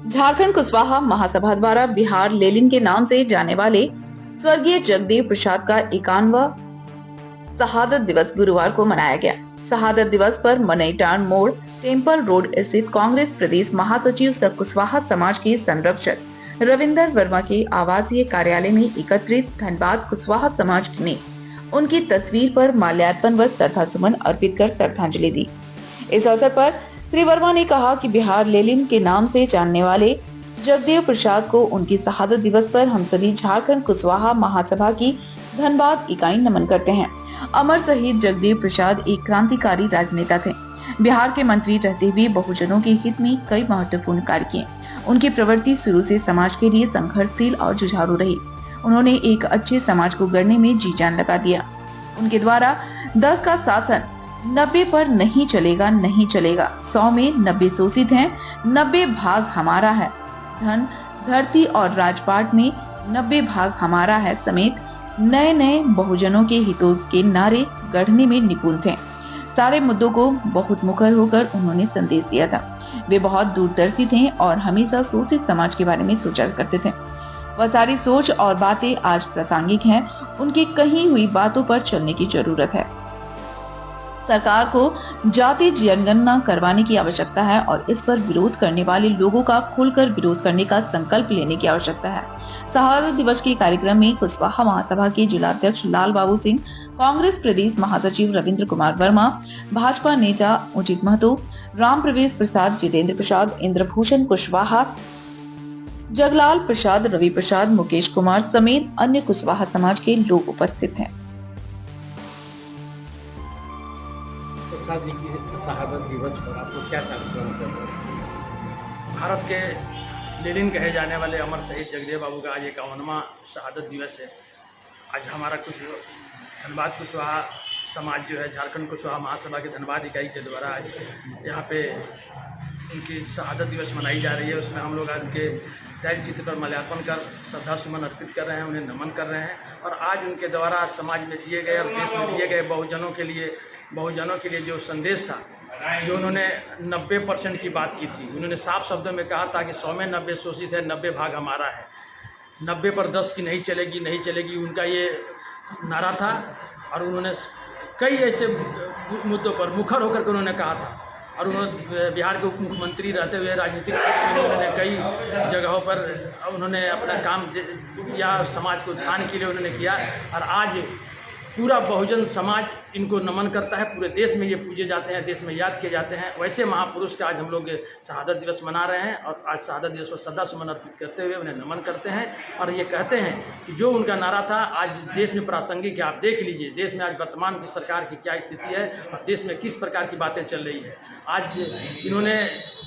झारखंड कुशवाहा महासभा द्वारा बिहार लेलिन के नाम से जाने वाले स्वर्गीय जगदेव प्रसाद का 51वां शहादत दिवस गुरुवार को मनाया गया। शहादत दिवस पर मनईटान मोड़ टेम्पल रोड स्थित कांग्रेस प्रदेश महासचिव सह कुशवाहा समाज के संरक्षक रविंदर वर्मा के आवासीय कार्यालय में एकत्रित धनबाद कुशवाहा समाज ने उनकी तस्वीर पर माल्यार्पण व श्रद्धासुमन अर्पित कर श्रद्धांजलि दी। इस अवसर पर श्री वर्मा ने कहा कि बिहार लेलिन के नाम से जानने वाले जगदेव प्रसाद को उनकी शहादत दिवस पर हम सभी झारखंड कुशवाहा महासभा की धनबाद इकाई नमन करते हैं। अमर शहीद जगदेव प्रसाद एक क्रांतिकारी राजनेता थे। बिहार के मंत्री रहते हुए बहुजनों के हित में कई महत्वपूर्ण कार्य किए। उनकी प्रवृत्ति शुरू से समाज के लिए संघर्षशील और जुझारू रही। उन्होंने एक अच्छे समाज को गढ़ने में जी जान लगा दिया। उनके द्वारा 10 का शासन 90 पर नहीं चलेगा, 100 में 90 शोषित हैं, 90 भाग हमारा है, धन धरती और राजपाट में 90 भाग हमारा है समेत नए बहुजनों के हितों के नारे गढ़ने में निपुण थे। सारे मुद्दों को बहुत मुखर होकर उन्होंने संदेश दिया था। वे बहुत दूरदर्शी थे और हमेशा शोषित समाज के बारे में सोचा करते थे। वह सारी सोच और बातें आज प्रासंगिक हैं। उनकी कही हुई बातों पर चलने की जरूरत है। सरकार को जाति जनगणना करवाने की आवश्यकता है और इस पर विरोध करने वाले लोगों का खुलकर विरोध करने का संकल्प लेने की आवश्यकता है। शहादत दिवस के कार्यक्रम में कुशवाहा महासभा के जिलाध्यक्ष लाल बाबू सिंह, कांग्रेस प्रदेश महासचिव रविंद्र कुमार वर्मा, भाजपा नेता उचित महतो, राम प्रवेश प्रसाद, जितेंद्र प्रसाद, इंद्रभूषण कुशवाहा, जगलाल प्रसाद, रवि प्रसाद, मुकेश कुमार समेत अन्य कुशवाहा समाज के लोग उपस्थित हैं। प्रसाद जी की शहादत दिवस पर आपको क्या कार्यक्रम कर रहे हैं? भारत के लेनिन कहे जाने वाले अमर शहीद जगदेव बाबू का आज 51वां शहादत दिवस है। आज हमारा धनबाद कुशवाहा समाज जो है झारखंड कुशवाहा महासभा के धनबाद इकाई के द्वारा आज यहाँ पे उनकी शहादत दिवस मनाई जा रही है। उसमें हम लोग आज उनके तैल चित्र पर माल्यार्पण कर श्रद्धा सुमन अर्पित कर रहे हैं, उन्हें नमन कर रहे हैं। और आज उनके द्वारा समाज में दिए गए और देश में दिए गए बहुजनों के लिए जो संदेश था, जो उन्होंने 90% की बात की थी, उन्होंने साफ शब्दों में कहा था कि 100 में 90 शोषित है, 90 भाग हमारा है, 90 पर 10 की नहीं चलेगी, उनका ये नारा था। और उन्होंने कई ऐसे मुद्दों पर मुखर होकर के उन्होंने कहा था। और उन्होंने बिहार के उप मुख्यमंत्री रहते हुए राजनीतिक क्षेत्र में उन्होंने कई जगहों पर उन्होंने अपना काम किया, समाज को उत्थान के लिए उन्होंने किया। और आज पूरा बहुजन समाज इनको नमन करता है। पूरे देश में ये पूजे जाते हैं, देश में याद किए जाते हैं। वैसे महापुरुष का आज हम लोग शहादत दिवस मना रहे हैं और आज शहादत दिवस पर श्रद्धा सुमन अर्पित करते हुए उन्हें नमन करते हैं। और ये कहते हैं कि जो उनका नारा था आज देश में प्रासंगिक है। आप देख लीजिए देश में आज वर्तमान की सरकार की क्या स्थिति है और देश में किस प्रकार की बातें चल रही है। आज इन्होंने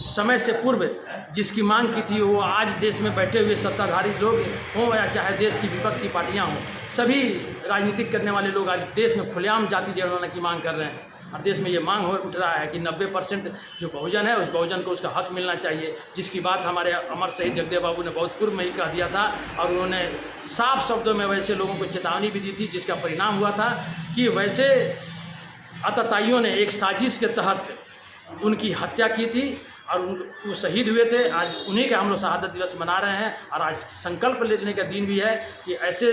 समय से पूर्व जिसकी मांग की थी वो आज देश में बैठे हुए सत्ताधारी लोग हों या चाहे देश की विपक्षी पार्टियां हों, सभी राजनीतिक करने वाले लोग आज देश में खुलेआम जाति जनगणना की मांग कर रहे हैं। और देश में ये मांग उठ रहा है कि 90% जो बहुजन है उस बहुजन को उसका हक मिलना चाहिए, जिसकी बात हमारे अमर शहीद जगदेव बाबू ने बहुत पूर्व में ही कह दिया था। और उन्होंने साफ शब्दों में वैसे लोगों को चेतावनी भी दी थी, जिसका परिणाम हुआ था कि वैसे आतताइयों ने एक साजिश के तहत उनकी हत्या की थी और वो शहीद हुए थे। आज उन्हीं का हम लोग शहादत दिवस मना रहे हैं। और आज संकल्प लेने का दिन भी है कि ऐसे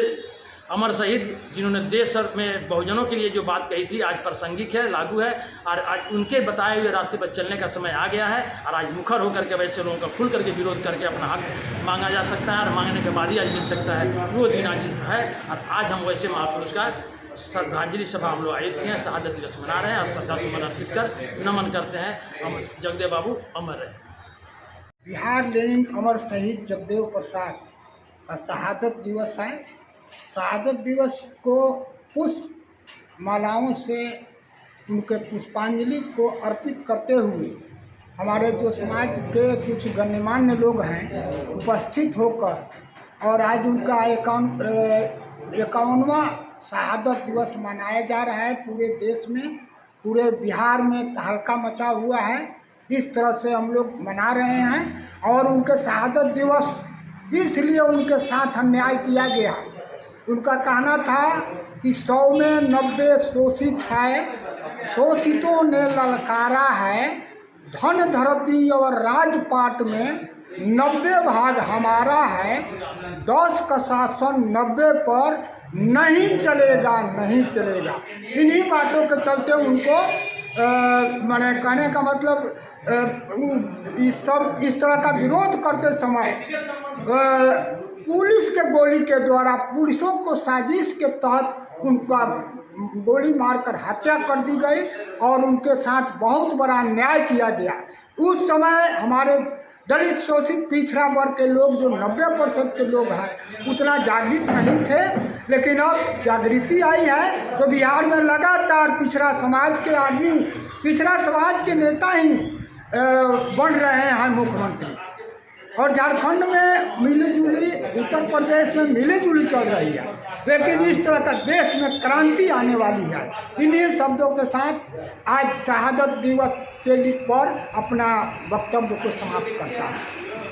अमर शहीद जिन्होंने देश में बहुजनों के लिए जो बात कही थी आज प्रासंगिक है, लागू है। और आज उनके बताए हुए रास्ते पर चलने का समय आ गया है। और आज मुखर होकर के वैसे लोगों का खुल करके विरोध करके अपना हक मांगा जा सकता है और मांगने के बाद ही आज मिल सकता है। वो दिन आज है। और आज हम वैसे महापुरुष का श्रद्धांजलि सभा हम लोग आयोजित किए हैं, शहादत दिवस मना रहे हैं और श्रद्धा सुमन अर्पित कर नमन करते हैं। हम जगदेव बाबू अमर रहे। बिहार लेनिन अमर शहीद जगदेव प्रसाद का शहादत दिवस है। शहादत दिवस को पुष्प मालाओं से उनके पुष्पांजलि को अर्पित करते हुए हमारे जो समाज के कुछ गण्यमान्य लोग हैं उपस्थित होकर और आज उनका 51वां शहादत दिवस मनाया जा रहा है। पूरे देश में, पूरे बिहार में तहलका मचा हुआ है। इस तरह से हम लोग मना रहे हैं। और उनके शहादत दिवस इसलिए उनके साथ अन्याय किया गया। उनका कहना था कि 100 में 90 शोषित है, शोषितों ने ललकारा है, धन धरती और राजपाट में 90 भाग हमारा है, 10 का शासन 90 पर नहीं चलेगा, नहीं चलेगा। इन्हीं बातों के चलते उनको मैंने कहने का मतलब इस तरह का विरोध करते समय पुलिस के गोली के द्वारा, पुलिसों को साजिश के तहत उनका गोली मारकर हत्या कर दी गई और उनके साथ बहुत बड़ा अन्याय किया गया। उस समय हमारे दलित शोषित पिछड़ा वर्ग के लोग जो 90% के लोग हैं उतना जागृत नहीं थे, लेकिन अब जागृति आई है तो बिहार में लगातार पिछड़ा समाज के आदमी, पिछड़ा समाज के नेता ही बन रहे हैं मुख्यमंत्री। और झारखंड में मिलीजुली, उत्तर प्रदेश में मिलीजुली चल रही है, लेकिन इस तरह का देश में क्रांति आने वाली है। इन्हीं शब्दों के साथ आज शहादत दिवस के लिए पर अपना वक्तव्य को समाप्त करता है।